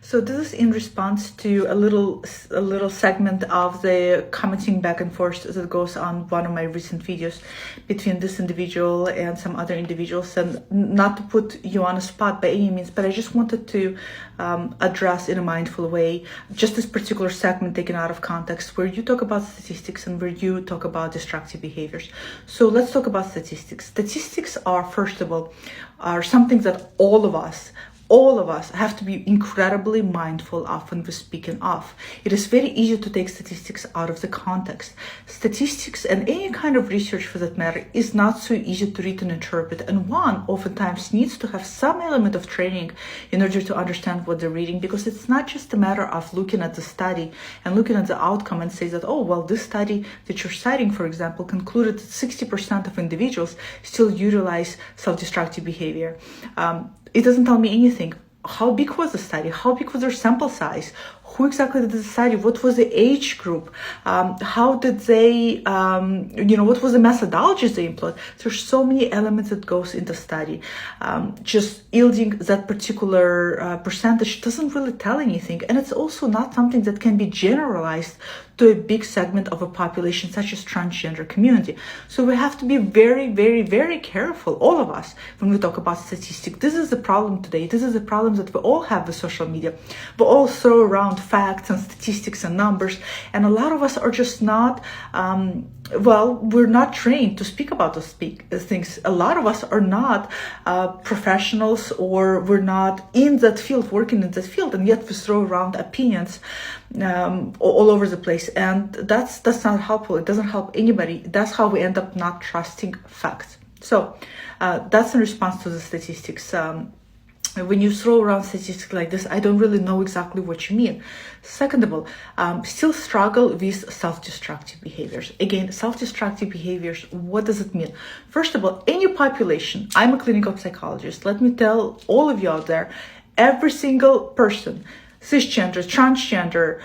So this is in response to a little segment of the commenting back and forth that goes on one of my recent videos between this individual and some other individuals. And not to put you on a spot by any means, but I just wanted to address in a mindful way just this particular segment taken out of context, where you talk about statistics and where you talk about destructive behaviors. So let's talk about statistics. Statistics are, first of all, are something that all of us have to be incredibly mindful of when we're speaking of. It is very easy to take statistics out of the context. Statistics and any kind of research for that matter is not so easy to read and interpret, and one oftentimes needs to have some element of training in order to understand what they're reading, because it's not just a matter of looking at the study and looking at the outcome and say that, oh, well, this study that you're citing, for example, concluded that 60% of individuals still utilize self-destructive behavior. It doesn't tell me anything. How big was the study? How big was their sample size? Who exactly did the study? What was the age group? How did they, what was the methodologies they employed? There's so many elements that goes into study. Just yielding that particular percentage doesn't really tell anything. And it's also not something that can be generalized to a big segment of a population such as transgender community. So we have to be very, very, very careful, all of us, when we talk about statistics. This is the problem today. This is the problem that we all have with social media. We all throw around facts and statistics and numbers, and a lot of us are just not, we're not trained to speak about those things. A lot of us are not professionals, or we're not in that field, working in that field, and yet we throw around opinions all over the place, and that's not helpful. It doesn't help anybody. That's how we end up not trusting facts. So that's in response to the statistics. When you throw around statistics like this, I don't really know exactly what you mean. Second of all, still struggle with self-destructive behaviors. Again, self-destructive behaviors, what does it mean? First of all, any population, I'm a clinical psychologist. Let me tell all of you out there, every single person, cisgender, transgender,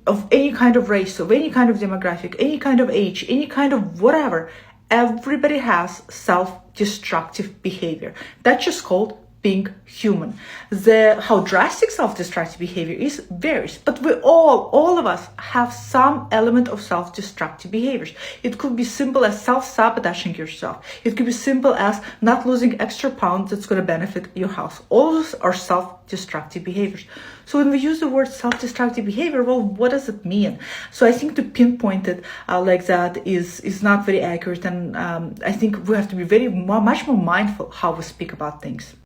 of any kind of race, of any kind of demographic, any kind of age, any kind of whatever, everybody has self-destructive behavior. That's just called being human. How drastic self-destructive behavior is varies, but we all of us have some element of self-destructive behaviors. It could be simple as self-sabotaging yourself. It could be simple as not losing extra pounds that's going to benefit your health. All those are self-destructive behaviors. So when we use the word self-destructive behavior, well, what does it mean? So I think to pinpoint it like that is not very accurate, and I think we have to be much more mindful how we speak about things.